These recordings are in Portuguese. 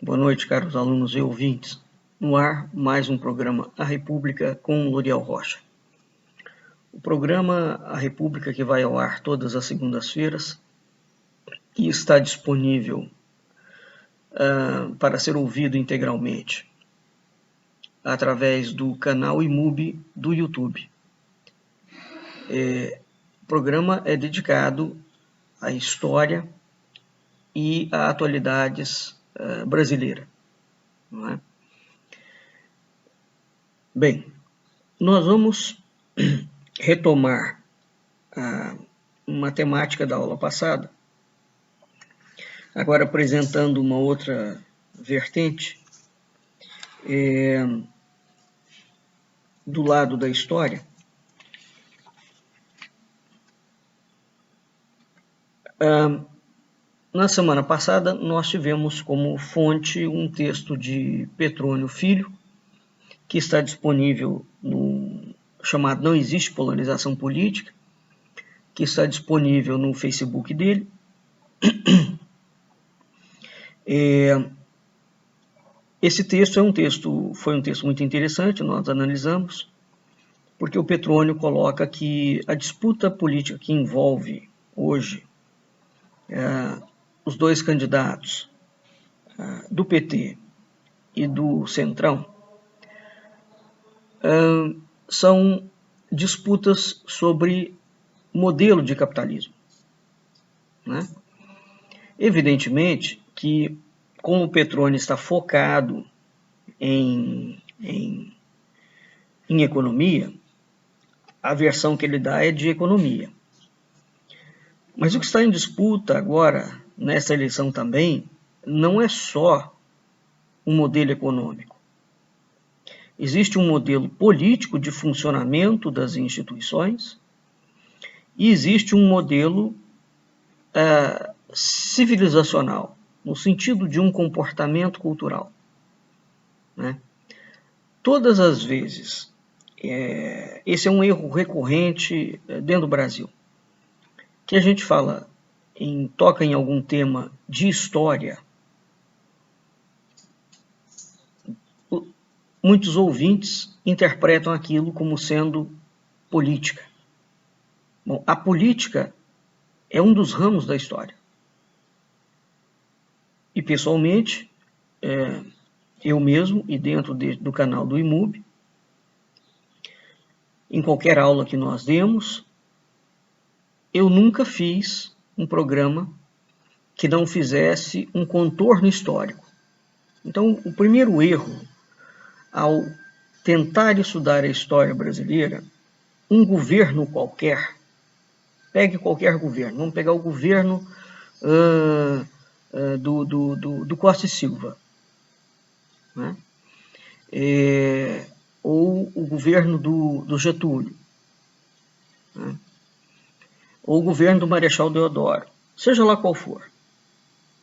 Boa noite, caros alunos e ouvintes. No ar, mais um programa A República com Loriel Rocha. O programa A República, que vai ao ar todas as segundas-feiras e está disponível para ser ouvido integralmente através do canal IMUB do YouTube. O programa é dedicado à história e a atualidades brasileiras. Não é? Bem, nós vamos retomar uma temática da aula passada, agora apresentando uma outra vertente do lado da história. Na semana passada, nós tivemos como fonte um texto de Petrônio Filho, que está disponível no chamado Não Existe Polarização Política, que está disponível no Facebook dele. Esse texto foi um texto muito interessante, nós analisamos, porque o Petrônio coloca que a disputa política que envolve hoje os dois candidatos do PT e do Centrão são disputas sobre modelo de capitalismo, né? Evidentemente que, como o Petrônio está focado em economia, a versão que ele dá é de economia. Mas o que está em disputa agora, nessa eleição também, não é só um modelo econômico. Existe um modelo político de funcionamento das instituições e existe um modelo civilizacional, no sentido de um comportamento cultural, né? Todas as vezes, esse é um erro recorrente dentro do Brasil, que a gente toca em algum tema de história, muitos ouvintes interpretam aquilo como sendo política. Bom, a política é um dos ramos da história. E, pessoalmente, eu mesmo, e dentro do canal do IMUB, em qualquer aula que nós demos, eu nunca fiz um programa que não fizesse um contorno histórico. Então, o primeiro erro, ao tentar estudar a história brasileira, um governo qualquer, pegue qualquer governo, vamos pegar o governo do Costa e Silva, né? Ou o governo do Getúlio, né? Ou o governo do Marechal Deodoro, seja lá qual for.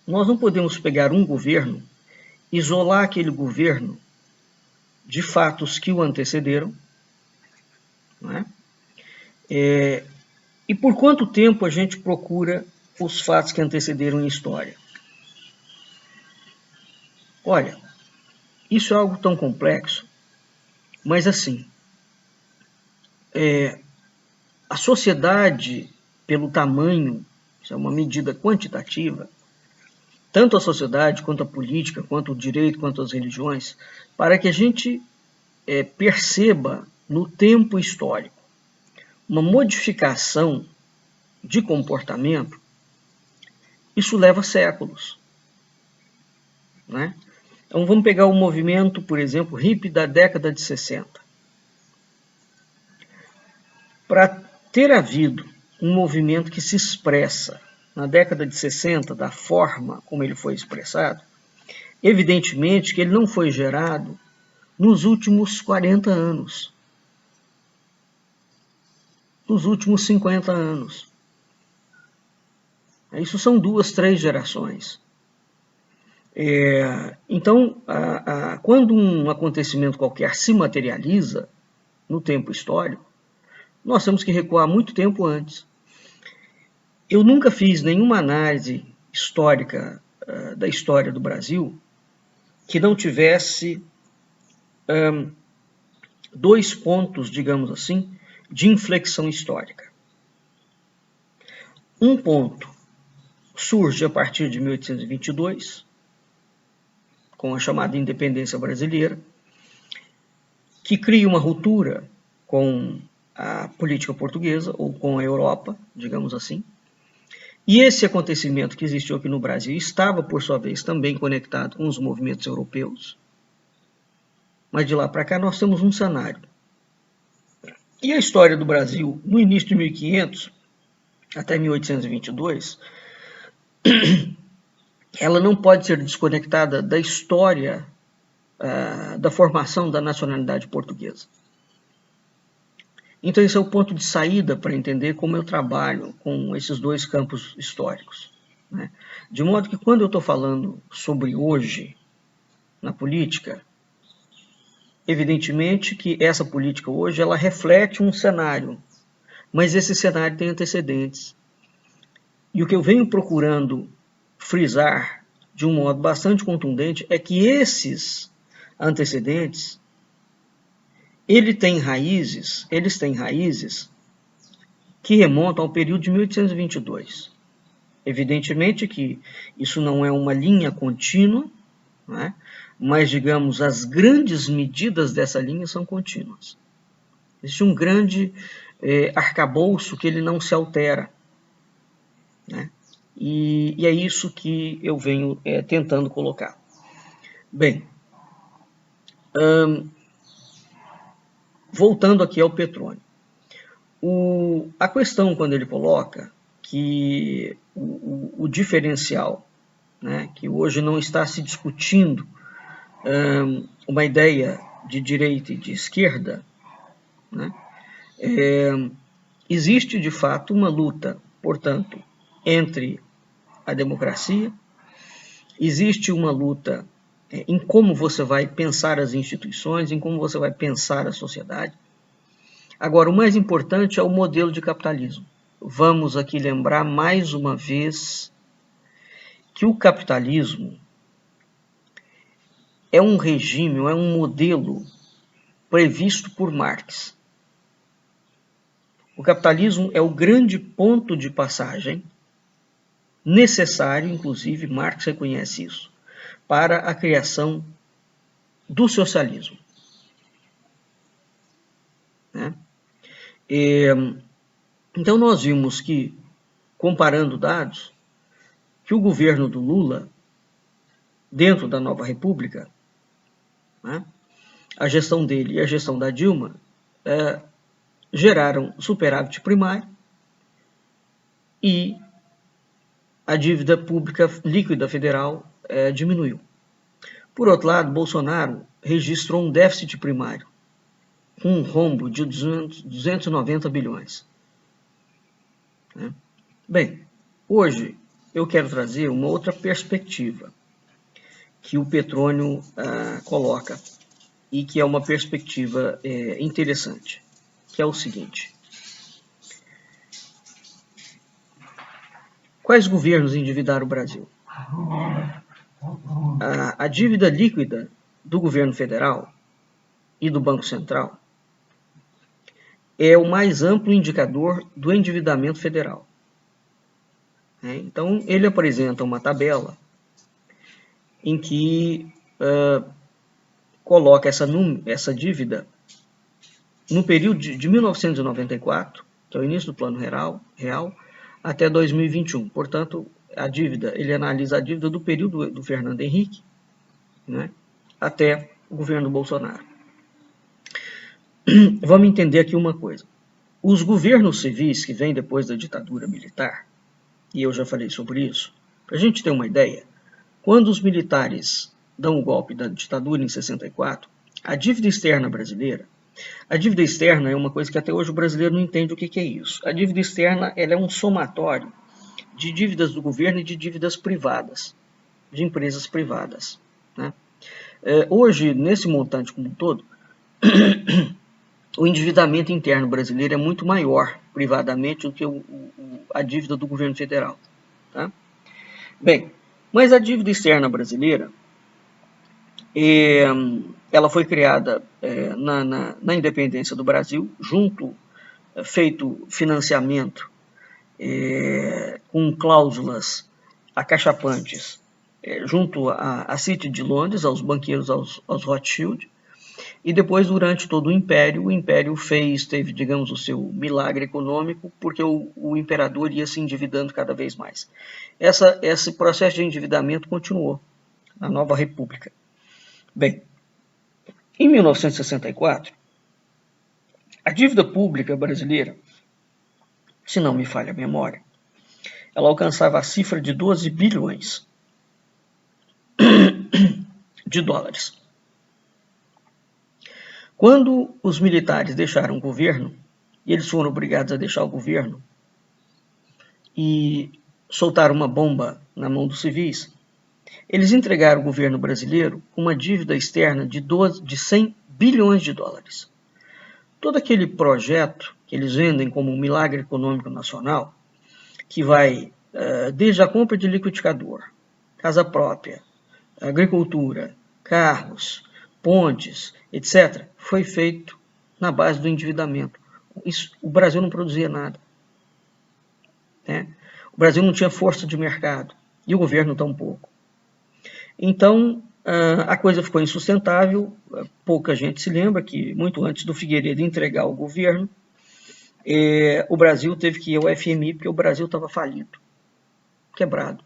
Nós não podemos pegar um governo, isolar aquele governo de fatos que o antecederam, né? E por quanto tempo a gente procura os fatos que antecederam em história? Olha, isso é algo tão complexo, mas assim, a sociedade, pelo tamanho, isso é uma medida quantitativa, tanto a sociedade, quanto a política, quanto o direito, quanto as religiões, para que a gente perceba no tempo histórico uma modificação de comportamento, isso leva séculos, né? Então vamos pegar o movimento, por exemplo, hippie da década de 60. Para ter havido um movimento que se expressa na década de 60 da forma como ele foi expressado, evidentemente que ele não foi gerado nos últimos 40 anos, nos últimos 50 anos. Isso são 2, 3 gerações. Então, quando um acontecimento qualquer se materializa no tempo histórico, nós temos que recuar muito tempo antes. Eu nunca fiz nenhuma análise histórica da história do Brasil que não tivesse dois pontos, digamos assim, de inflexão histórica. Um ponto surge a partir de 1822, com a chamada independência brasileira, que cria uma ruptura com a política portuguesa, ou com a Europa, digamos assim. E esse acontecimento que existiu aqui no Brasil estava, por sua vez, também conectado com os movimentos europeus. Mas de lá para cá nós temos um cenário. E a história do Brasil, no início de 1500 até 1822, ela não pode ser desconectada da história da formação da nacionalidade portuguesa. Então esse é o ponto de saída para entender como eu trabalho com esses dois campos históricos, né? De modo que quando eu estou falando sobre hoje na política, evidentemente que essa política hoje ela reflete um cenário, mas esse cenário tem antecedentes. E o que eu venho procurando frisar de um modo bastante contundente é que esses antecedentes eles têm raízes que remontam ao período de 1822. Evidentemente que isso não é uma linha contínua, né? Mas, digamos, as grandes medidas dessa linha são contínuas. Existe um grande arcabouço que ele não se altera, né? E é isso que eu venho tentando colocar. Bem, voltando aqui ao Petrônio. A questão, quando ele coloca que o diferencial, né, que hoje não está se discutindo uma ideia de direita e de esquerda, né, existe de fato uma luta, portanto, entre a democracia, existe uma luta em como você vai pensar as instituições, em como você vai pensar a sociedade. Agora, o mais importante é o modelo de capitalismo. Vamos aqui lembrar mais uma vez que o capitalismo é um regime, é um modelo previsto por Marx. O capitalismo é o grande ponto de passagem necessário, inclusive Marx reconhece isso, para a criação do socialismo, né? Então nós vimos que, comparando dados, que o governo do Lula, dentro da nova república, né, a gestão dele e a gestão da Dilma geraram superávit primário e a dívida pública líquida federal diminuiu. Por outro lado, Bolsonaro registrou um déficit primário, com um rombo de 290 bilhões. Bem, hoje eu quero trazer uma outra perspectiva que o Petrônio coloca e que é uma perspectiva interessante, que é o seguinte: quais governos endividaram o Brasil? A dívida líquida do governo federal e do Banco Central é o mais amplo indicador do endividamento federal. Então, ele apresenta uma tabela em que coloca essa dívida no período de 1994, que é o início do Plano Real, até 2021. Portanto, ele analisa a dívida do período do Fernando Henrique, né, até o governo Bolsonaro. Vamos entender aqui uma coisa. Os governos civis que vêm depois da ditadura militar, e eu já falei sobre isso, para a gente ter uma ideia, quando os militares dão o golpe da ditadura em 64, a dívida externa brasileira, a dívida externa é uma coisa que até hoje o brasileiro não entende o que é isso. A dívida externa ela é um somatório de dívidas do governo e de dívidas privadas, de empresas privadas, né? Hoje, nesse montante como um todo, o endividamento interno brasileiro é muito maior, privadamente, do que a dívida do governo federal. Tá? Bem, mas a dívida externa brasileira, Ela foi criada na independência do Brasil, feito financiamento com cláusulas acachapantes junto à City de Londres, aos banqueiros, aos Rothschild, e depois, durante todo o Império teve, digamos, o seu milagre econômico, porque o imperador ia se endividando cada vez mais. Esse processo de endividamento continuou na Nova República. Bem, em 1964, a dívida pública brasileira, se não me falha a memória, ela alcançava a cifra de 12 bilhões de dólares. Quando os militares deixaram o governo, e eles foram obrigados a deixar o governo, e soltaram uma bomba na mão dos civis, eles entregaram o governo brasileiro com uma dívida externa de 100 bilhões de dólares. Todo aquele projeto que eles vendem como um milagre econômico nacional, que vai desde a compra de liquidificador, casa própria, agricultura, carros, pontes, etc., foi feito na base do endividamento. O Brasil não produzia nada. O Brasil não tinha força de mercado, e o governo tampouco. Então, a coisa ficou insustentável. Pouca gente se lembra que, muito antes do Figueiredo entregar o governo, o Brasil teve que ir ao FMI, porque o Brasil estava falido, quebrado.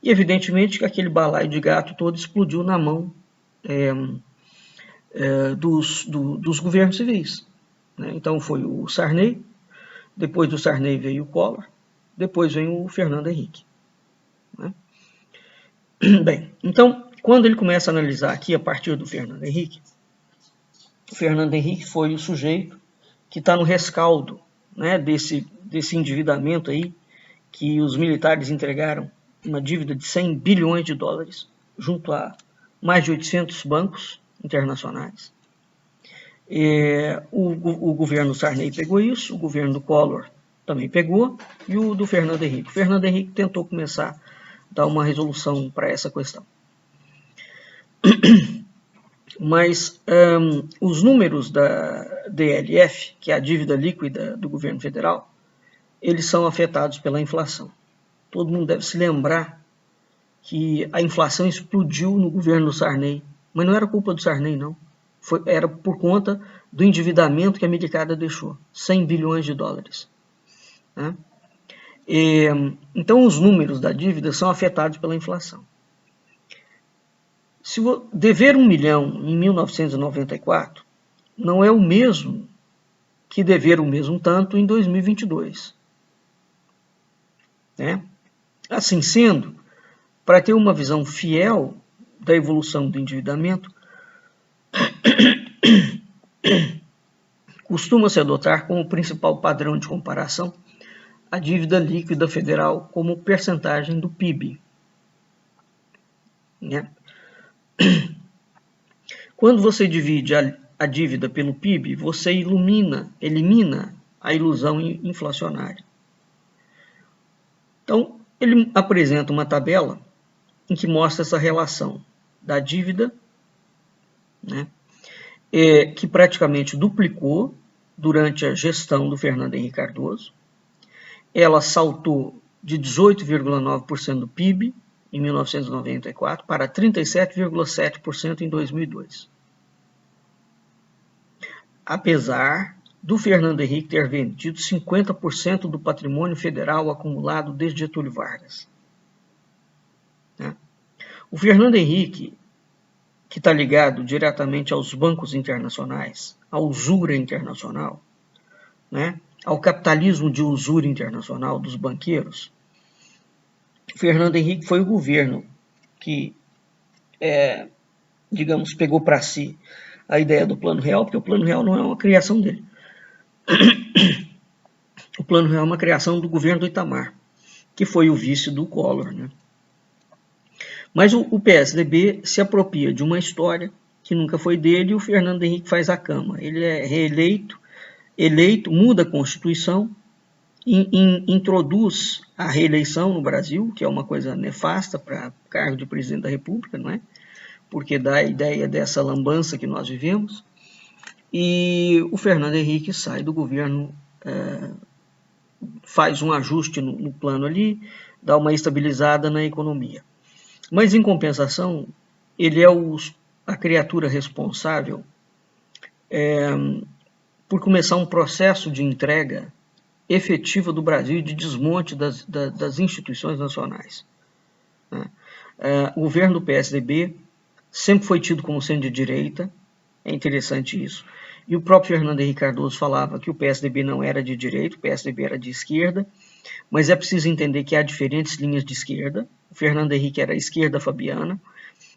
E, evidentemente, que aquele balaio de gato todo explodiu na mão dos governos civis. Então, foi o Sarney, depois do Sarney veio o Collor, depois veio o Fernando Henrique. Bem, então, quando ele começa a analisar aqui a partir do Fernando Henrique, o Fernando Henrique foi o sujeito que está no rescaldo desse endividamento aí, que os militares entregaram uma dívida de 100 bilhões de dólares, junto a mais de 800 bancos internacionais. O governo Sarney pegou isso, o governo do Collor também pegou, e o do Fernando Henrique. O Fernando Henrique tentou começar a dar uma resolução para essa questão. Mas os números da DLF, que é a dívida líquida do governo federal, eles são afetados pela inflação. Todo mundo deve se lembrar que a inflação explodiu no governo do Sarney, mas não era culpa do Sarney, não. Era por conta do endividamento que a americana deixou, 100 bilhões de dólares. Então, os números da dívida são afetados pela inflação. Se dever 1 milhão em 1994, não é o mesmo que dever o mesmo tanto em 2022. Assim sendo, para ter uma visão fiel da evolução do endividamento, costuma-se adotar como principal padrão de comparação a dívida líquida federal como percentagem do PIB. Quando você divide a dívida pelo PIB, você elimina a ilusão inflacionária. Então, ele apresenta uma tabela em que mostra essa relação da dívida, que praticamente duplicou durante a gestão do Fernando Henrique Cardoso. Ela saltou de 18,9% do PIB em 1994 para 37,7% em 2002. Apesar do Fernando Henrique ter vendido 50% do patrimônio federal acumulado desde Getúlio Vargas. O Fernando Henrique, que está ligado diretamente aos bancos internacionais, à usura internacional, ao capitalismo de usura internacional dos banqueiros, Fernando Henrique foi o governo que, digamos, pegou para si a ideia do Plano Real, porque o Plano Real não é uma criação dele. O Plano Real é uma criação do governo do Itamar, que foi o vice do Collor. Mas o PSDB se apropria de uma história que nunca foi dele, e o Fernando Henrique faz a cama. Ele é eleito, muda a Constituição, introduz a reeleição no Brasil, que é uma coisa nefasta para cargo de presidente da República, porque dá a ideia dessa lambança que nós vivemos, e o Fernando Henrique sai do governo, faz um ajuste no plano ali, dá uma estabilizada na economia. Mas, em compensação, ele é a criatura responsável por começar um processo de entrega efetiva do Brasil e de desmonte das instituições nacionais. O governo do PSDB sempre foi tido como sendo de direita, é interessante isso, e o próprio Fernando Henrique Cardoso falava que o PSDB não era de direita, o PSDB era de esquerda, mas é preciso entender que há diferentes linhas de esquerda. O Fernando Henrique era a esquerda fabiana,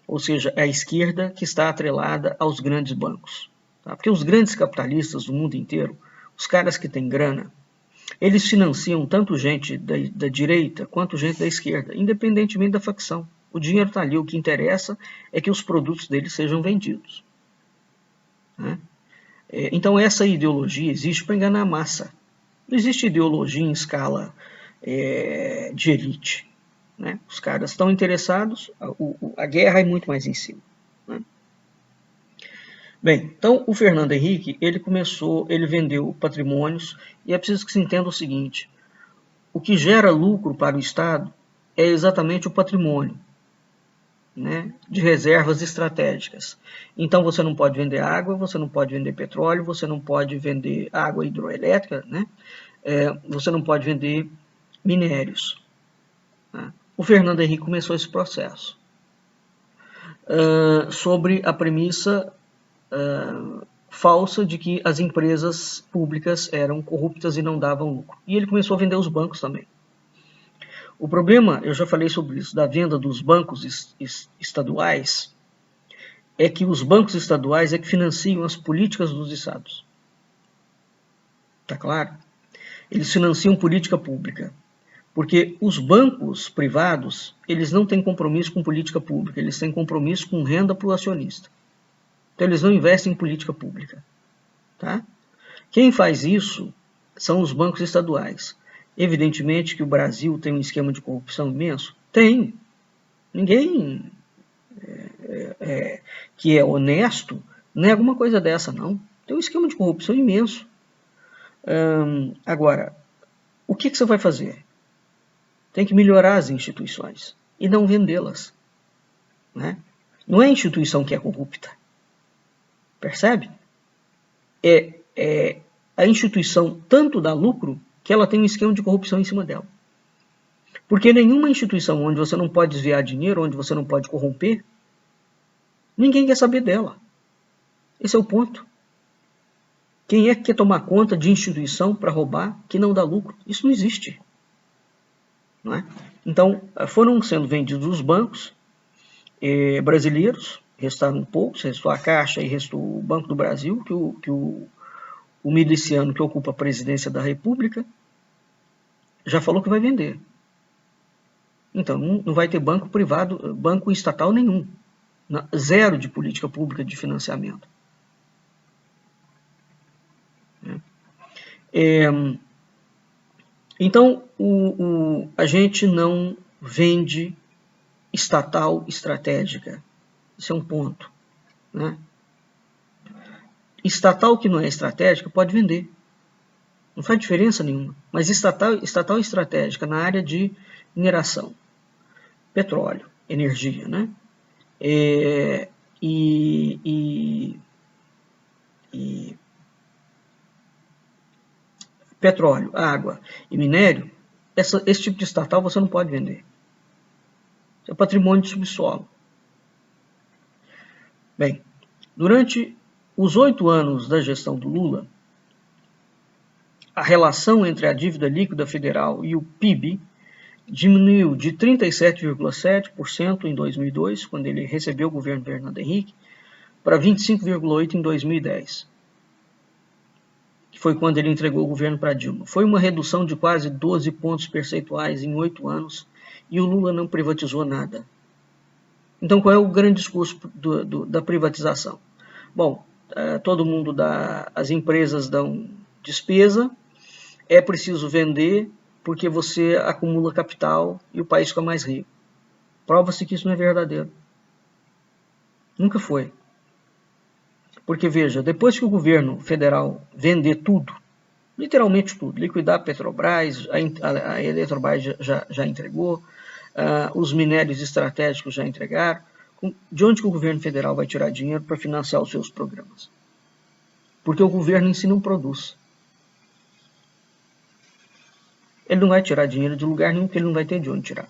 ou seja, é a esquerda que está atrelada aos grandes bancos. Tá? Porque os grandes capitalistas do mundo inteiro, os caras que têm grana, eles financiam tanto gente da direita quanto gente da esquerda, independentemente da facção. O dinheiro está ali, o que interessa é que os produtos deles sejam vendidos. Né? Então essa ideologia existe para enganar a massa. Não existe ideologia em escala de elite. Né? Os caras estão interessados, a guerra é muito mais em cima. Né? Bem, então o Fernando Henrique, ele vendeu patrimônios, e é preciso que se entenda o seguinte: o que gera lucro para o Estado é exatamente o patrimônio, né, de reservas estratégicas. Então você não pode vender água, você não pode vender petróleo, você não pode vender água hidroelétrica, né? Você não pode vender minérios. Né? O Fernando Henrique começou esse processo sobre a premissa falsa de que as empresas públicas eram corruptas e não davam lucro. E ele começou a vender os bancos também. O problema, eu já falei sobre isso, da venda dos bancos estaduais, é que os bancos estaduais é que financiam as políticas dos estados. Tá claro? Eles financiam política pública. Porque os bancos privados, eles não têm compromisso com política pública, eles têm compromisso com renda para o acionista. Então eles não investem em política pública. Tá? Quem faz isso são os bancos estaduais. Evidentemente que o Brasil tem um esquema de corrupção imenso? Tem. Ninguém que é honesto nega alguma coisa dessa, não. Tem um esquema de corrupção imenso. Agora, o que você vai fazer? Tem que melhorar as instituições e não vendê-las. Né? Não é a instituição que é corrupta. Percebe? A instituição tanto dá lucro que ela tem um esquema de corrupção em cima dela. Porque nenhuma instituição onde você não pode desviar dinheiro, onde você não pode corromper, ninguém quer saber dela. Esse é o ponto. Quem é que quer tomar conta de instituição para roubar que não dá lucro? Isso não existe. Não é? Então, foram sendo vendidos os bancos brasileiros, restaram poucos, restou a Caixa e restou o Banco do Brasil, que o miliciano que ocupa a presidência da República já falou que vai vender. Então, não vai ter banco privado, banco estatal nenhum. Zero de política pública de financiamento. Então, a gente não vende estatal estratégica. Isso é um ponto. Né? Estatal que não é estratégica pode vender. Não faz diferença nenhuma. Mas estatal estratégica na área de mineração, petróleo, energia, né? Petróleo, água e minério, esse tipo de estatal você não pode vender. Isso é patrimônio de subsolo. Bem, durante os 8 anos da gestão do Lula, a relação entre a dívida líquida federal e o PIB diminuiu de 37,7% em 2002, quando ele recebeu o governo Fernando Henrique, para 25,8% em 2010, que foi quando ele entregou o governo para Dilma. Foi uma redução de quase 12 pontos percentuais em 8 anos, e o Lula não privatizou nada. Então, qual é o grande discurso da privatização? Bom, todo mundo as empresas dão despesa, é preciso vender porque você acumula capital e o país fica mais rico. Prova-se que isso não é verdadeiro. Nunca foi. Porque, veja, depois que o governo federal vender tudo, literalmente tudo, liquidar a Petrobras, a Eletrobras já entregou, os minérios estratégicos já entregaram, de onde que o governo federal vai tirar dinheiro para financiar os seus programas? Porque o governo em si não produz. Ele não vai tirar dinheiro de lugar nenhum, porque ele não vai ter de onde tirar.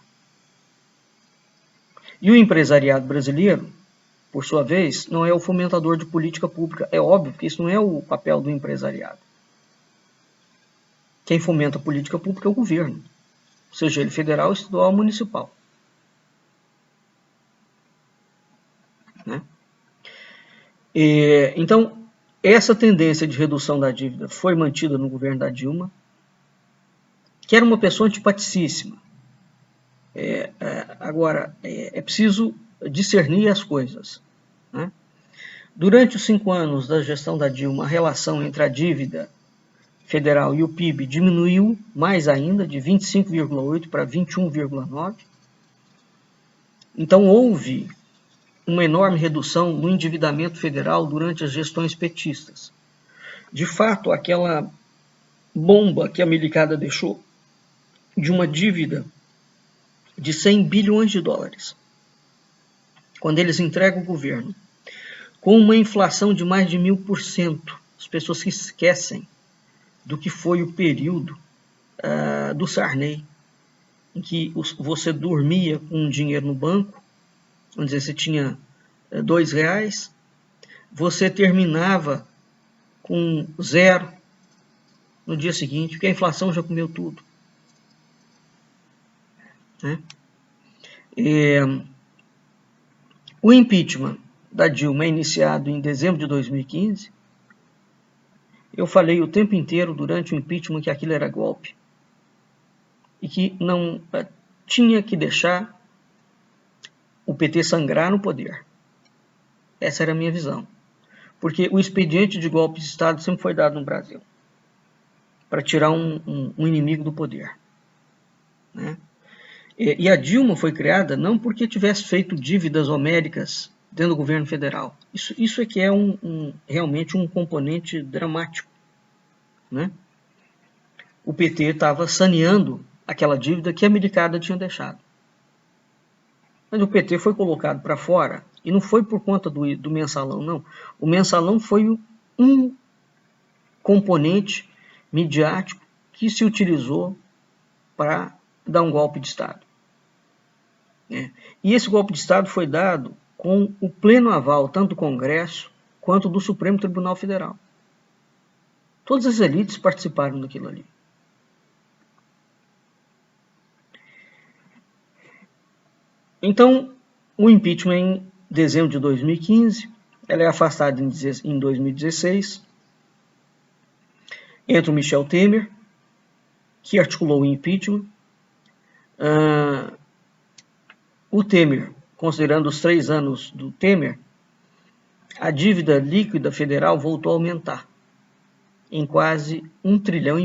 E o empresariado brasileiro, por sua vez, não é o fomentador de política pública. É óbvio que isso não é o papel do empresariado. Quem fomenta a política pública é o governo, seja ele federal, estadual ou municipal. Né? Então, essa tendência de redução da dívida foi mantida no governo da Dilma, que era uma pessoa antipaticíssima. Agora, é preciso discernir as coisas. Né? Durante os 5 anos da gestão da Dilma, a relação entre a dívida federal e o PIB diminuiu mais ainda, de 25,8 para 21,9. Então, houve uma enorme redução no endividamento federal durante as gestões petistas. De fato, aquela bomba que a Melicada deixou de uma dívida de 100 bilhões de dólares, quando eles entregam o governo, com uma inflação de mais de 1000%, as pessoas se esquecem do que foi o período do Sarney, em que você dormia com dinheiro no banco, vamos dizer, você tinha R$2, você terminava com 0 no dia seguinte, porque a inflação já comeu tudo. Né? O impeachment da Dilma é iniciado em dezembro de 2015. Eu falei o tempo inteiro durante o impeachment que aquilo era golpe e que não tinha que deixar o PT sangrar no poder. Essa era a minha visão. Porque o expediente de golpe de Estado sempre foi dado no Brasil para tirar um inimigo do poder. Né? E a Dilma foi criada não porque tivesse feito dívidas homéricas dentro do governo federal. Isso é que é realmente um componente dramático. Né? O PT estava saneando aquela dívida que a Melicada tinha deixado. Mas o PT foi colocado para fora, e não foi por conta do mensalão, não. O mensalão foi um componente midiático que se utilizou para dar um golpe de Estado. E esse golpe de Estado foi dado com o pleno aval tanto do Congresso quanto do Supremo Tribunal Federal. Todas as elites participaram daquilo ali. Então, o impeachment em dezembro de 2015, ela é afastada em 2016, entra o Michel Temer, que articulou o impeachment. O Temer, considerando os 3 anos do Temer, a dívida líquida federal voltou a aumentar em quase 1,5 trilhão.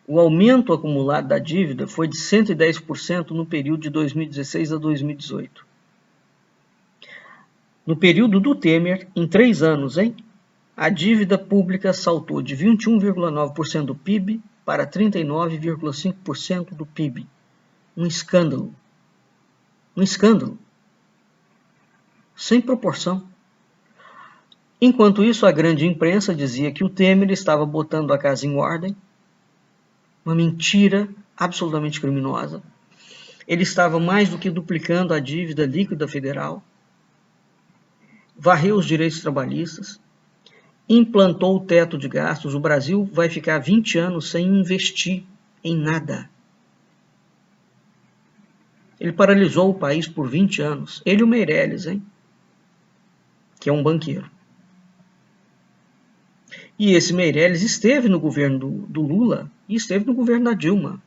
O aumento acumulado da dívida foi de 110% no período de 2016 a 2018. No período do Temer, em 3 anos, a dívida pública saltou de 21,9% do PIB para 39,5% do PIB. Um escândalo. Um escândalo. Sem proporção. Enquanto isso, a grande imprensa dizia que o Temer estava botando a casa em ordem, uma mentira absolutamente criminosa. Ele estava mais do que duplicando a dívida líquida federal, varreu os direitos trabalhistas, implantou o teto de gastos. O Brasil vai ficar 20 anos sem investir em nada. Ele paralisou o país por 20 anos. Ele e o Meirelles, que é um banqueiro. E esse Meirelles esteve no governo do Lula e esteve no governo da Dilma.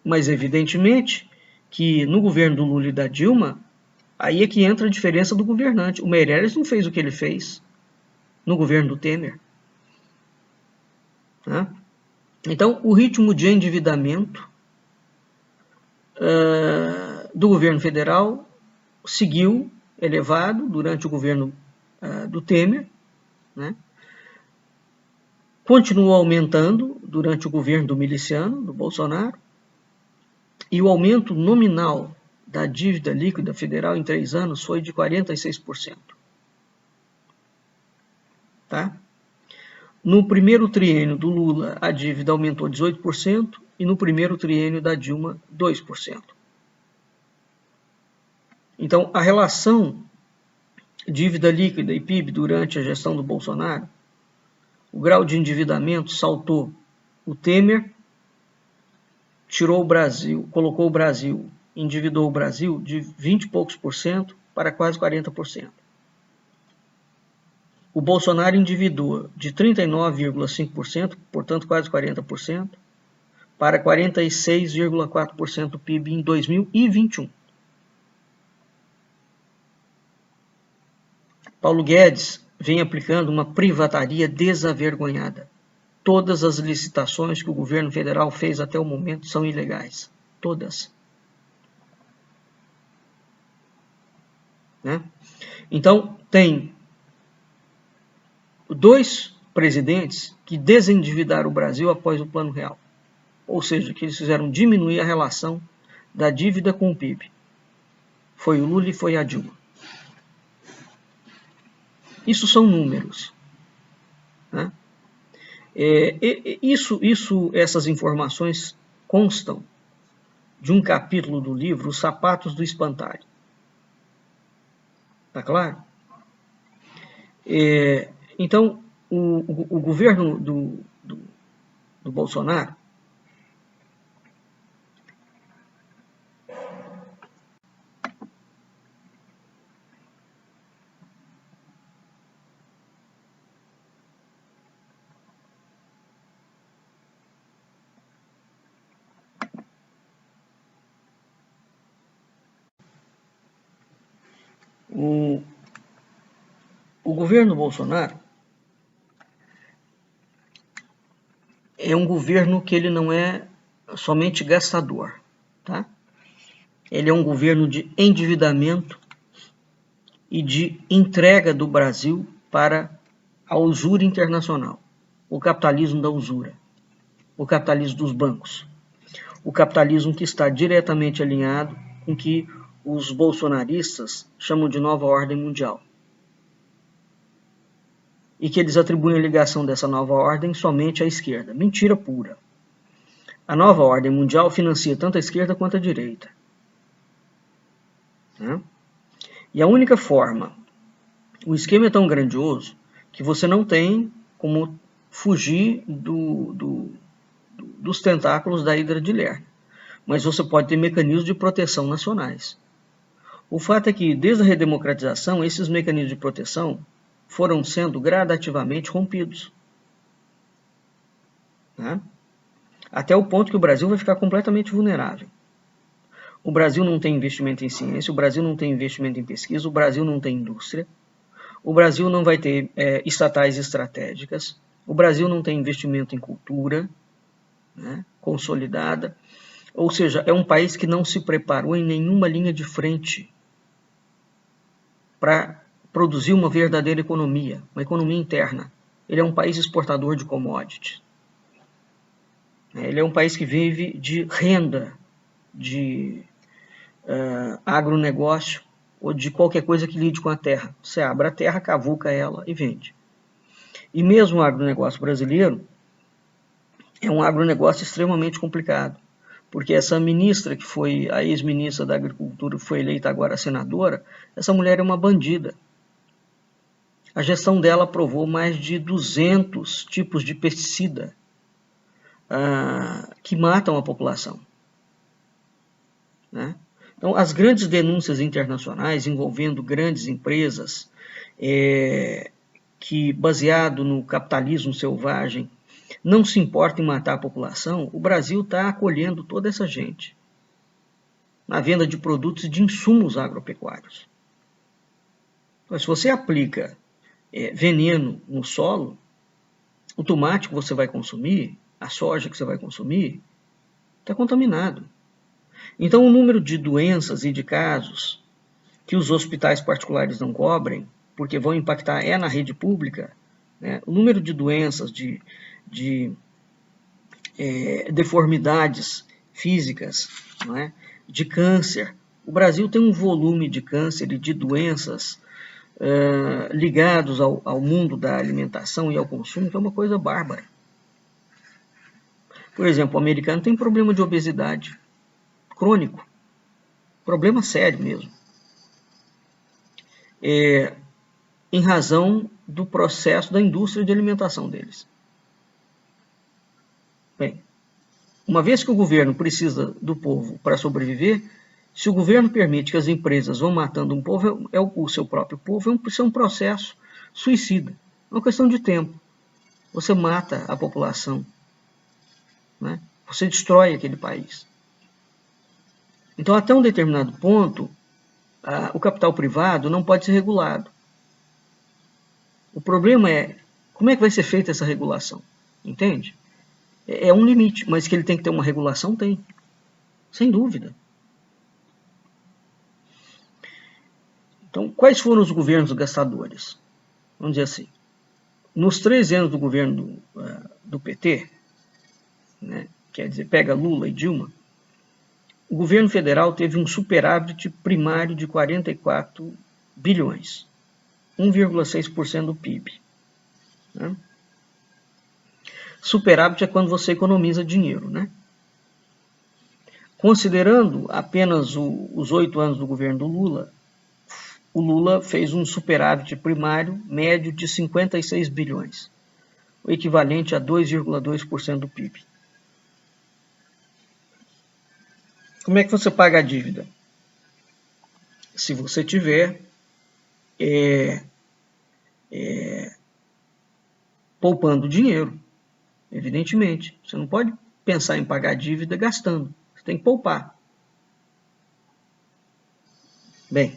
Mas, evidentemente, que no governo do Lula e da Dilma, aí é que entra a diferença do governante. O Meirelles não fez o que ele fez no governo do Temer. Né? Então, o ritmo de endividamento do governo federal seguiu elevado durante o governo do Temer, né? Continuou aumentando durante o governo do miliciano, do Bolsonaro, e o aumento nominal da dívida líquida federal em 3 anos foi de 46%. Tá? No primeiro triênio do Lula, a dívida aumentou 18%, e no primeiro triênio da Dilma, 2%. Então, a relação dívida líquida e PIB durante a gestão do Bolsonaro, o grau de endividamento saltou. O Temer tirou o Brasil, colocou o Brasil, endividou o Brasil de 20 e poucos por cento para quase 40%. O Bolsonaro endividou de 39,5%, portanto quase 40%, para 46,4% do PIB em 2021. Paulo Guedes vem aplicando uma privataria desavergonhada. Todas as licitações que o governo federal fez até o momento são ilegais. Todas. Né? Então, tem 2 presidentes que desendividaram o Brasil após o Plano Real. Ou seja, que eles fizeram diminuir a relação da dívida com o PIB. Foi o Lula e foi a Dilma. Isso são números. Né? Essas informações constam de um capítulo do livro Os Sapatos do Espantalho. Tá claro? Então, o governo do Bolsonaro O governo Bolsonaro é um governo que ele não é somente gastador, tá? Ele é um governo de endividamento e de entrega do Brasil para a usura internacional, o capitalismo da usura, o capitalismo dos bancos, o capitalismo que está diretamente alinhado com o que os bolsonaristas chamam de nova ordem mundial. E que eles atribuem a ligação dessa nova ordem somente à esquerda. Mentira pura. A nova ordem mundial financia tanto a esquerda quanto a direita. Né? E a única forma, o esquema é tão grandioso que você não tem como fugir dos tentáculos da hidra de Lerna. Mas você pode ter mecanismos de proteção nacionais. O fato é que, desde a redemocratização, esses mecanismos de proteção foram sendo gradativamente rompidos. Né? Até o ponto que o Brasil vai ficar completamente vulnerável. O Brasil não tem investimento em ciência, o Brasil não tem investimento em pesquisa, o Brasil não tem indústria, o Brasil não vai ter estatais estratégicas, o Brasil não tem investimento em cultura, né, consolidada. Ou seja, é um país que não se preparou em nenhuma linha de frente para produzir uma verdadeira economia, uma economia interna. Ele é um país exportador de commodities. Ele é um país que vive de renda, de agronegócio ou de qualquer coisa que lide com a terra. Você abre a terra, cavuca ela e vende. E mesmo o agronegócio brasileiro é um agronegócio extremamente complicado, porque essa ministra, que foi a ex-ministra da Agricultura, que foi eleita agora senadora, essa mulher é uma bandida. A gestão dela aprovou mais de 200 tipos de pesticida que matam a população. Né? Então, as grandes denúncias internacionais envolvendo grandes empresas que, baseado no capitalismo selvagem, não se importa em matar a população, o Brasil está acolhendo toda essa gente na venda de produtos e de insumos agropecuários. Mas se você aplica veneno no solo, o tomate que você vai consumir, a soja que você vai consumir, está contaminado. Então, o número de doenças e de casos que os hospitais particulares não cobrem, porque vão impactar na rede pública, né? O número de doenças, de deformidades físicas, não é? De câncer. O Brasil tem um volume de câncer e de doenças ligados ao mundo da alimentação e ao consumo, que é uma coisa bárbara. Por exemplo, o americano tem problema de obesidade crônico, problema sério mesmo, em razão do processo da indústria de alimentação deles. Bem, uma vez que o governo precisa do povo para sobreviver, se o governo permite que as empresas vão matando um povo, o seu próprio povo, isso é um processo suicida. É uma questão de tempo. Você mata a população, né? Você destrói aquele país. Então, até um determinado ponto, o capital privado não pode ser regulado. O problema é como é que vai ser feita essa regulação, entende? É um limite, mas que ele tem que ter uma regulação, tem, sem dúvida. Então, quais foram os governos gastadores? Vamos dizer assim, nos 13 anos do governo do PT, né, quer dizer, pega Lula e Dilma, o governo federal teve um superávit primário de 44 bilhões, 1,6% do PIB. Né? Superávit é quando você economiza dinheiro, né? Considerando apenas os 8 anos do governo do Lula, o Lula fez um superávit primário médio de 56 bilhões, o equivalente a 2,2% do PIB. Como é que você paga a dívida? Se você tiver poupando dinheiro, evidentemente. Você não pode pensar em pagar a dívida gastando. Você tem que poupar. Bem,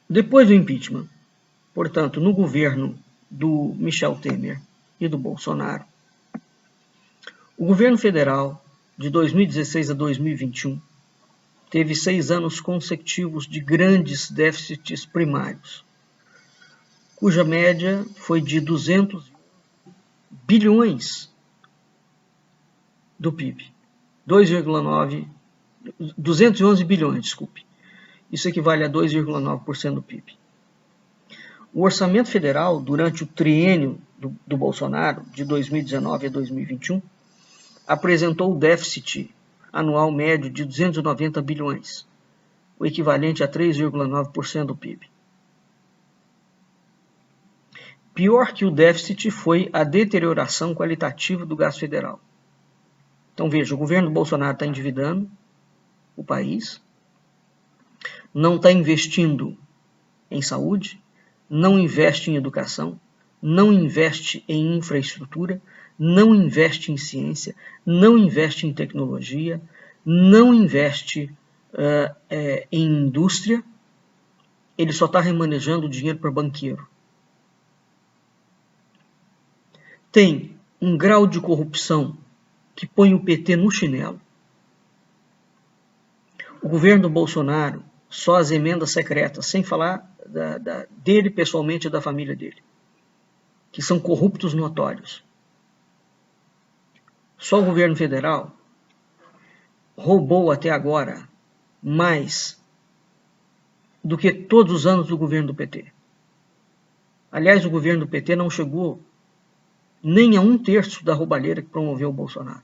depois do impeachment, portanto, no governo do Michel Temer e do Bolsonaro, o governo federal, de 2016 a 2021, teve 6 anos consecutivos de grandes déficits primários, cuja média foi de 200 bilhões do PIB. 211 bilhões, desculpe. Isso equivale a 2,9% do PIB. O orçamento federal, durante o triênio do Bolsonaro, de 2019 a 2021, apresentou o déficit anual médio de 290 bilhões, o equivalente a 3,9% do PIB. Pior que o déficit foi a deterioração qualitativa do gasto federal. Então veja, o governo do Bolsonaro está endividando o país, não está investindo em saúde, não investe em educação, não investe em infraestrutura, não investe em ciência, não investe em tecnologia, não investe em indústria, ele só está remanejando o dinheiro para banqueiro. Tem um grau de corrupção que põe o PT no chinelo. O governo do Bolsonaro, só as emendas secretas, sem falar dele pessoalmente e da família dele, que são corruptos notórios. Só o governo federal roubou até agora mais do que todos os anos do governo do PT. Aliás, o governo do PT não chegou nem a 1/3 da roubalheira que promoveu o Bolsonaro.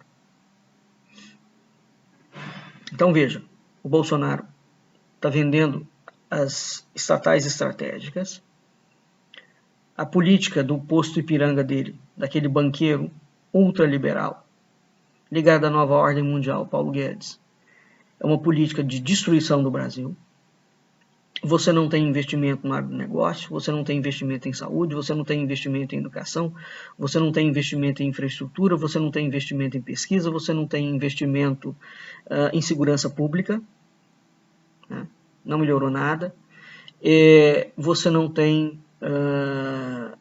Então veja, o Bolsonaro está vendendo as estatais estratégicas, a política do posto Ipiranga dele, daquele banqueiro ultraliberal, ligado à nova ordem mundial, Paulo Guedes, é uma política de destruição do Brasil. Você não tem investimento no agronegócio, você não tem investimento em saúde, você não tem investimento em educação, você não tem investimento em infraestrutura, você não tem investimento em pesquisa, você não tem investimento em segurança pública, né? Não melhorou nada. Você não tem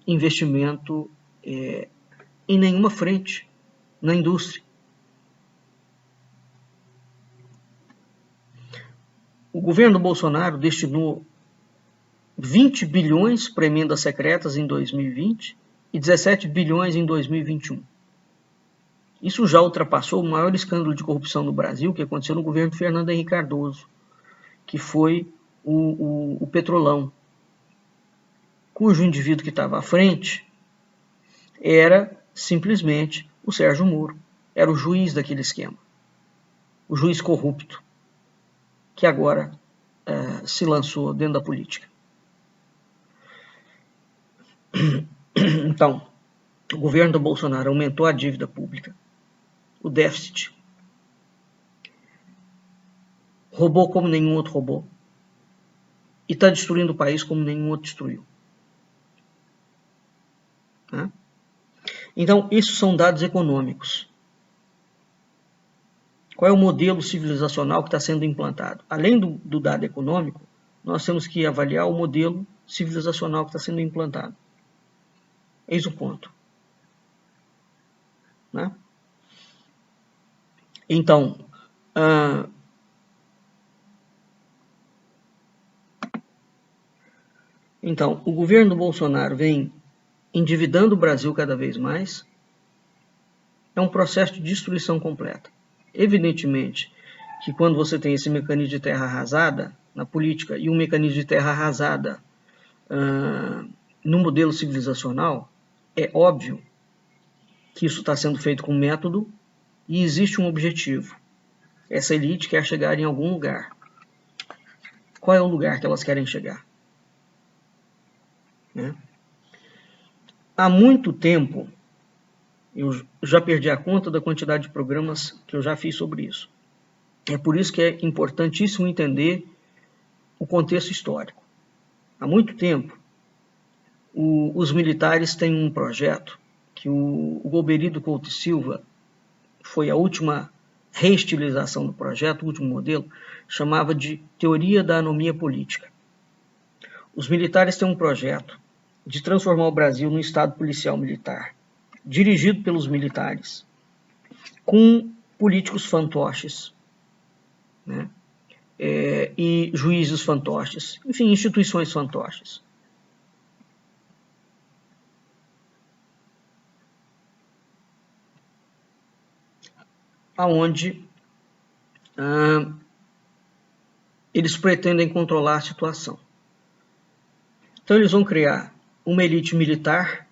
investimento em nenhuma frente na indústria. O governo Bolsonaro destinou 20 bilhões para emendas secretas em 2020 e 17 bilhões em 2021. Isso já ultrapassou o maior escândalo de corrupção no Brasil, que aconteceu no governo de Fernando Henrique Cardoso, que foi o Petrolão, cujo indivíduo que estava à frente era simplesmente o Sérgio Moro, era o juiz daquele esquema, o juiz corrupto, que agora se lançou dentro da política. Então, o governo do Bolsonaro aumentou a dívida pública, o déficit, roubou como nenhum outro roubou, e está destruindo o país como nenhum outro destruiu. Né? Então, isso são dados econômicos. Qual é o modelo civilizacional que está sendo implantado? Além do dado econômico, nós temos que avaliar o modelo civilizacional que está sendo implantado. Eis o ponto. Né? Então, o governo do Bolsonaro vem endividando o Brasil cada vez mais. É um processo de destruição completa. Evidentemente que quando você tem esse mecanismo de terra arrasada na política e um mecanismo de terra arrasada no modelo civilizacional, é óbvio que isso está sendo feito com método e existe um objetivo. Essa elite quer chegar em algum lugar. Qual é o lugar que elas querem chegar? Né? Há muito tempo, eu já perdi a conta da quantidade de programas que eu já fiz sobre isso. É por isso que é importantíssimo entender o contexto histórico. Há muito tempo, os militares têm um projeto que o Golbery Couto e Silva foi a última reestilização do projeto, o último modelo, chamava de Teoria da Anomia Política. Os militares têm um projeto de transformar o Brasil num estado policial militar, dirigido pelos militares, com políticos fantoches, né? E juízes fantoches, enfim, instituições fantoches. Aonde eles pretendem controlar a situação. Então eles vão criar uma elite militar,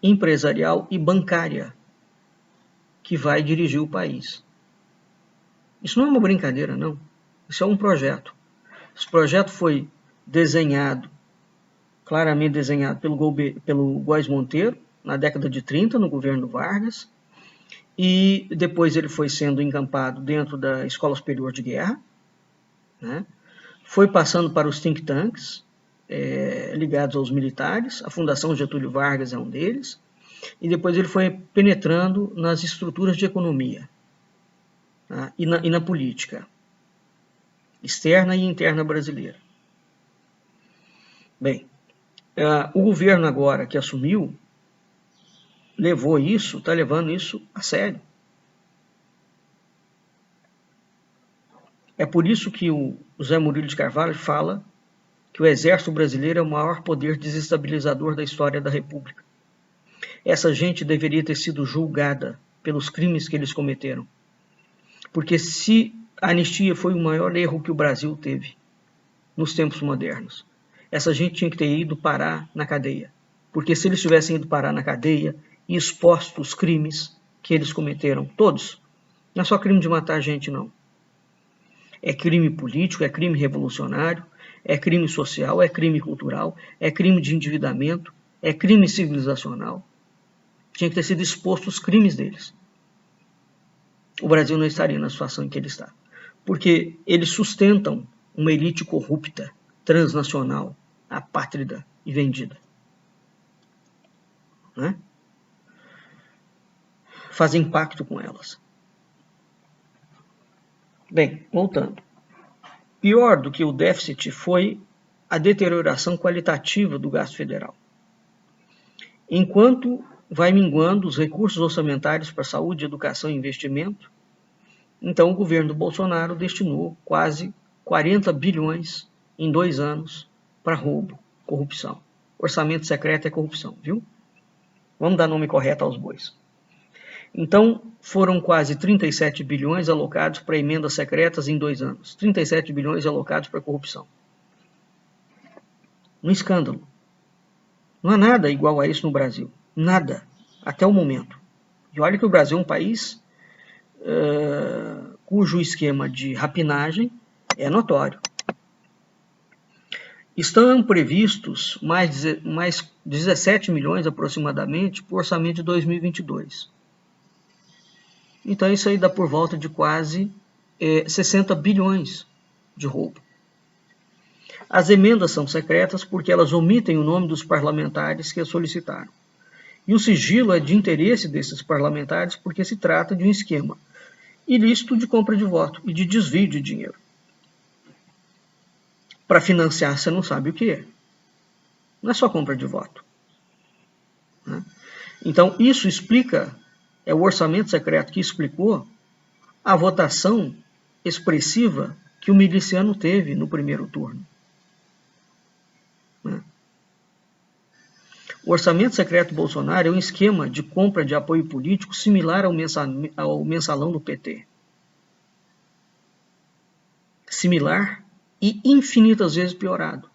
empresarial e bancária que vai dirigir o país. Isso não é uma brincadeira, não. Isso é um projeto. Esse projeto foi desenhado, claramente desenhado pelo Góes Monteiro, na década de 30, no governo Vargas, e depois ele foi sendo encampado dentro da Escola Superior de Guerra, né? Foi passando para os think tanks ligados aos militares, a Fundação Getúlio Vargas é um deles, e depois ele foi penetrando nas estruturas de economia, tá? e na política externa e interna brasileira. Bem, o governo agora que assumiu levou isso, está levando isso a sério. É por isso que o José Murilo de Carvalho fala que o exército brasileiro é o maior poder desestabilizador da história da República. Essa gente deveria ter sido julgada pelos crimes que eles cometeram. Porque se a anistia foi o maior erro que o Brasil teve nos tempos modernos, essa gente tinha que ter ido parar na cadeia. Porque se eles tivessem ido parar na cadeia e exposto os crimes que eles cometeram, todos, não é só crime de matar gente, não. É crime político, é crime revolucionário, é crime social, é crime cultural, é crime de endividamento, é crime civilizacional. Tinha que ter sido exposto os crimes deles. O Brasil não estaria na situação em que ele está. Porque eles sustentam uma elite corrupta, transnacional, apátrida e vendida. Né? Fazem pacto com elas. Bem, voltando. Pior do que o déficit foi a deterioração qualitativa do gasto federal. Enquanto vai minguando os recursos orçamentários para saúde, educação e investimento. Então, o governo do Bolsonaro destinou quase 40 bilhões em 2 anos para roubo, corrupção. Orçamento secreto é corrupção, viu? Vamos dar nome correto aos bois. Então, foram quase 37 bilhões alocados para emendas secretas em 2 anos. 37 bilhões alocados para corrupção. Um escândalo. Não há nada igual a isso no Brasil. Nada. Até o momento. E olha que o Brasil é um país cujo esquema de rapinagem é notório. Estão previstos mais 17 milhões aproximadamente para o orçamento de 2022. Então isso aí dá por volta de quase 60 bilhões de roubo. As emendas são secretas porque elas omitem o nome dos parlamentares que as solicitaram. E o sigilo é de interesse desses parlamentares porque se trata de um esquema ilícito de compra de voto e de desvio de dinheiro. Para financiar, você não sabe o que é. Não é só compra de voto. Né? Então, isso explica, é o orçamento secreto que explicou a votação expressiva que o miliciano teve no primeiro turno. Né? O orçamento secreto Bolsonaro é um esquema de compra de apoio político similar ao mensalão do PT. Similar e infinitas vezes piorado.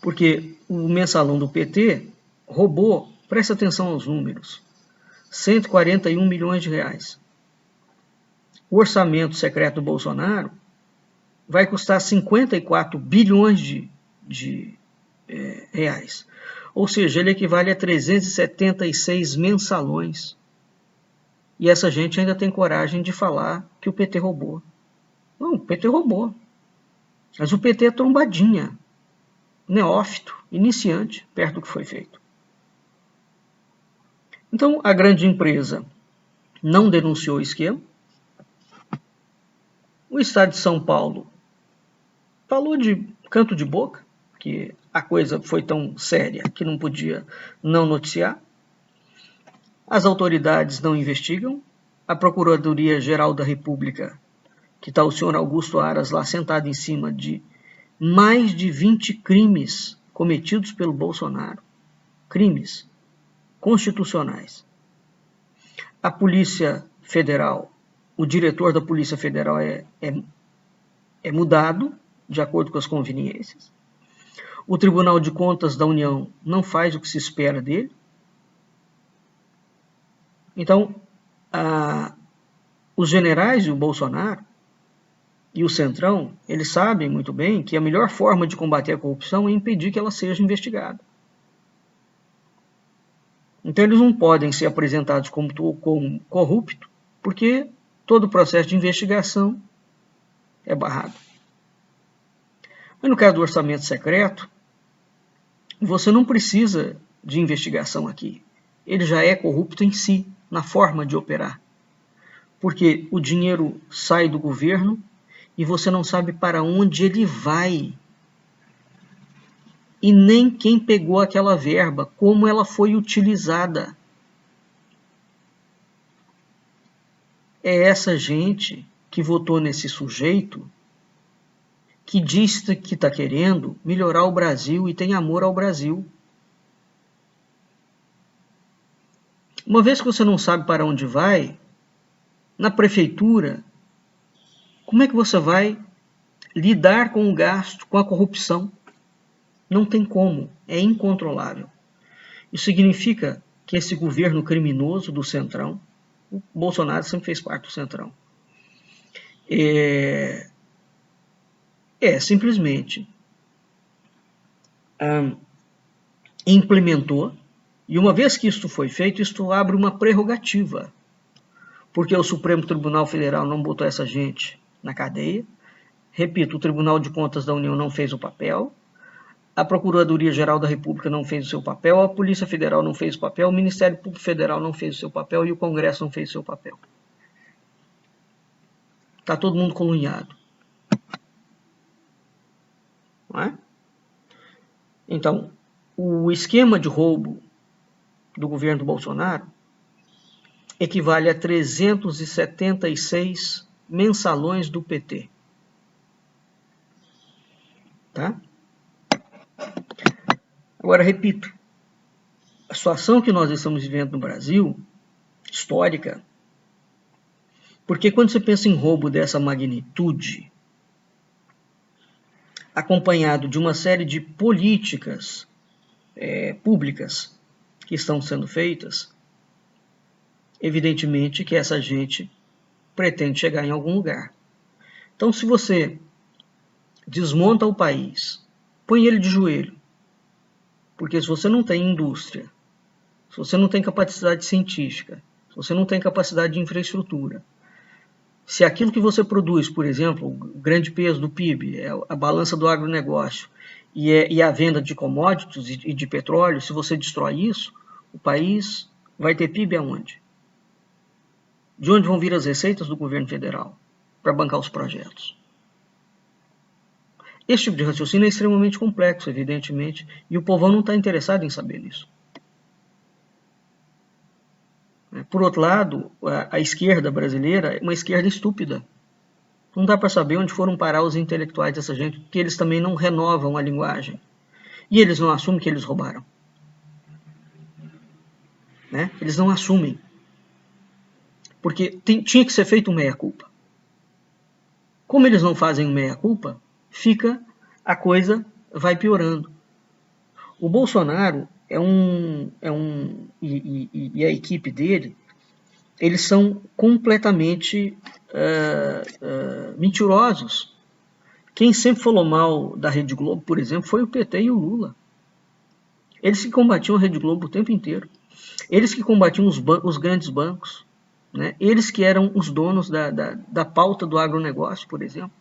Porque o mensalão do PT roubou, presta atenção aos números, 141 milhões de reais. O orçamento secreto do Bolsonaro vai custar 54 bilhões de reais. Ou seja, ele equivale a 376 mensalões. E essa gente ainda tem coragem de falar que o PT roubou. Não, o PT roubou. Mas o PT é trombadinha, neófito, iniciante, perto do que foi feito. Então, a grande empresa não denunciou o esquema. O Estado de São Paulo falou de canto de boca, que a coisa foi tão séria que não podia não noticiar. As autoridades não investigam. A Procuradoria-Geral da República, que está o senhor Augusto Aras lá sentado em cima de mais de 20 crimes cometidos pelo Bolsonaro. Crimes constitucionais. A Polícia Federal, o diretor da Polícia Federal é mudado de acordo com as conveniências. O Tribunal de Contas da União não faz o que se espera dele. Então, os generais e o Bolsonaro e o Centrão, eles sabem muito bem que a melhor forma de combater a corrupção é impedir que ela seja investigada. Então, eles não podem ser apresentados como corrupto, porque todo o processo de investigação é barrado. Mas no caso do orçamento secreto, você não precisa de investigação aqui. Ele já é corrupto em si, na forma de operar. Porque o dinheiro sai do governo e você não sabe para onde ele vai. E nem quem pegou aquela verba, como ela foi utilizada. É essa gente que votou nesse sujeito que diz que está querendo melhorar o Brasil e tem amor ao Brasil. Uma vez que você não sabe para onde vai, na prefeitura, como é que você vai lidar com o gasto, com a corrupção? Não tem como, é incontrolável. Isso significa que esse governo criminoso do Centrão, o Bolsonaro sempre fez parte do Centrão, simplesmente implementou, e uma vez que isso foi feito, isso abre uma prerrogativa, porque o Supremo Tribunal Federal não botou essa gente na cadeia. Repito, o Tribunal de Contas da União não fez o papel, a Procuradoria-Geral da República não fez o seu papel, a Polícia Federal não fez o papel, o Ministério Público Federal não fez o seu papel e o Congresso não fez o seu papel. Está todo mundo caluniado. Não é? Então, o esquema de roubo do governo Bolsonaro equivale a 376 mensalões do PT. Tá? Agora, repito, a situação que nós estamos vivendo no Brasil, histórica, porque quando você pensa em roubo dessa magnitude, acompanhado de uma série de políticas públicas que estão sendo feitas, evidentemente que essa gente pretende chegar em algum lugar. Então, se você desmonta o país, põe ele de joelho, porque se você não tem indústria, se você não tem capacidade científica, se você não tem capacidade de infraestrutura, se aquilo que você produz, por exemplo, o grande peso do PIB, é a balança do agronegócio e a venda de commodities e de petróleo, se você destrói isso, o país vai ter PIB aonde? De onde vão vir as receitas do governo federal para bancar os projetos? Esse tipo de raciocínio é extremamente complexo, evidentemente, e o povão não está interessado em saber nisso. Por outro lado, a esquerda brasileira é uma esquerda estúpida. Não dá para saber onde foram parar os intelectuais dessa gente, porque eles também não renovam a linguagem. E eles não assumem que eles roubaram. Né? Eles não assumem. Porque tinha que ser feito um meia-culpa. Como eles não fazem um meia-culpa, a coisa vai piorando. O Bolsonaro e a equipe dele, eles são completamente mentirosos. Quem sempre falou mal da Rede Globo, por exemplo, foi o PT e o Lula. Eles que combatiam a Rede Globo o tempo inteiro. Eles que combatiam os grandes bancos. Né? Eles que eram os donos da pauta do agronegócio, por exemplo.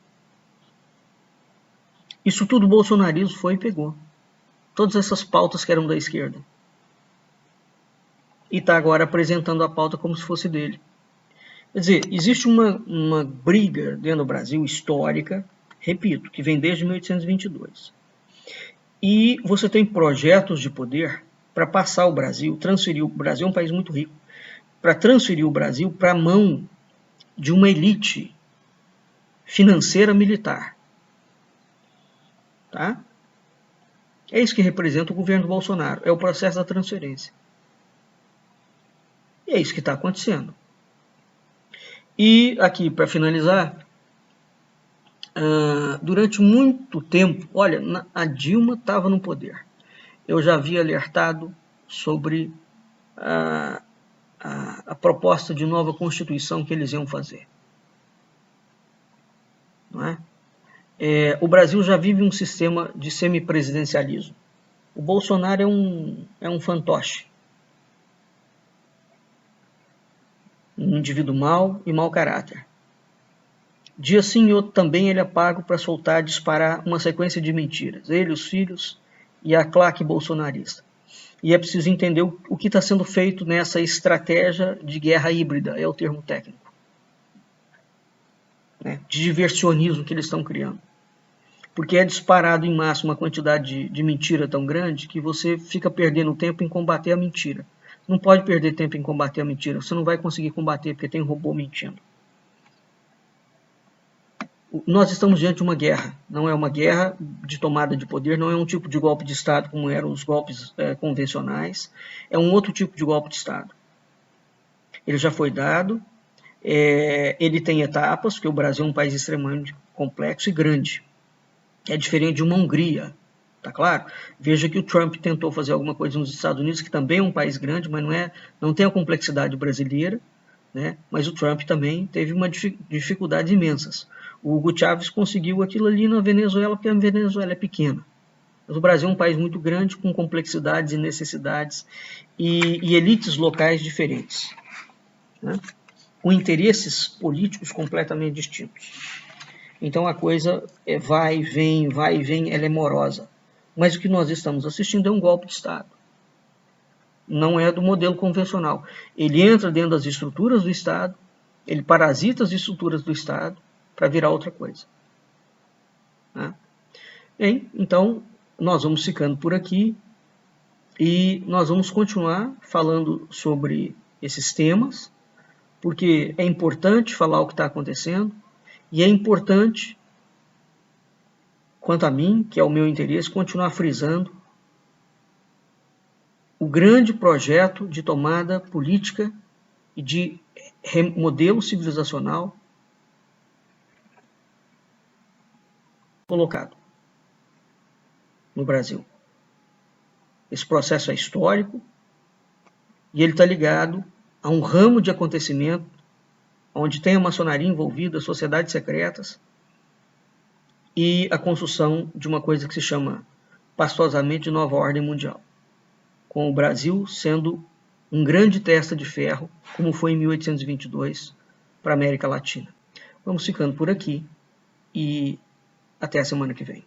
Isso tudo o bolsonarismo foi e pegou. Todas essas pautas que eram da esquerda. E está agora apresentando a pauta como se fosse dele. Quer dizer, existe uma briga dentro do Brasil histórica, repito, que vem desde 1822. E você tem projetos de poder para passar o Brasil, transferir o Brasil é um país muito rico, para transferir o Brasil para a mão de uma elite financeira militar. Tá? É isso que representa o governo Bolsonaro, é o processo da transferência. E é isso que está acontecendo. E aqui, para finalizar, durante muito tempo, olha, a Dilma estava no poder. Eu já havia alertado sobre a proposta de nova Constituição que eles iam fazer. Não é? O Brasil já vive um sistema de semipresidencialismo. O Bolsonaro é um fantoche. Um indivíduo mau e mau caráter. Dia sim e outro também ele é pago para soltar, disparar uma sequência de mentiras. Ele, os filhos e a claque bolsonarista. E é preciso entender o que está sendo feito nessa estratégia de guerra híbrida, é o termo técnico. Né? De diversionismo que eles estão criando. Porque é disparado em massa uma quantidade de mentira tão grande que você fica perdendo tempo em combater a mentira. Não pode perder tempo em combater a mentira, você não vai conseguir combater porque tem robô mentindo. Nós estamos diante de uma guerra, não é uma guerra de tomada de poder, não é um tipo de golpe de Estado como eram os golpes convencionais, é um outro tipo de golpe de Estado. Ele já foi dado, ele tem etapas, porque o Brasil é um país extremamente complexo e grande. É diferente de uma Hungria, tá claro? Veja que o Trump tentou fazer alguma coisa nos Estados Unidos, que também é um país grande, mas não tem a complexidade brasileira, né? Mas o Trump também teve dificuldades imensas. O Hugo Chávez conseguiu aquilo ali na Venezuela, porque a Venezuela é pequena. Mas o Brasil é um país muito grande, com complexidades e necessidades, e elites locais diferentes, né? Com interesses políticos completamente distintos. Então a coisa vai e vem, ela é morosa. Mas o que nós estamos assistindo é um golpe de Estado. Não é do modelo convencional. Ele entra dentro das estruturas do Estado, ele parasita as estruturas do Estado para virar outra coisa. Né? Bem, então, nós vamos ficando por aqui. E nós vamos continuar falando sobre esses temas, porque é importante falar o que está acontecendo, e é importante, quanto a mim, que é o meu interesse, continuar frisando o grande projeto de tomada política e de modelo civilizacional colocado no Brasil. Esse processo é histórico e ele está ligado a um ramo de acontecimento onde tem a maçonaria envolvida, sociedades secretas e a construção de uma coisa que se chama pastosamente de nova ordem mundial, com o Brasil sendo um grande testa de ferro, como foi em 1822 para a América Latina. Vamos ficando por aqui e até a semana que vem.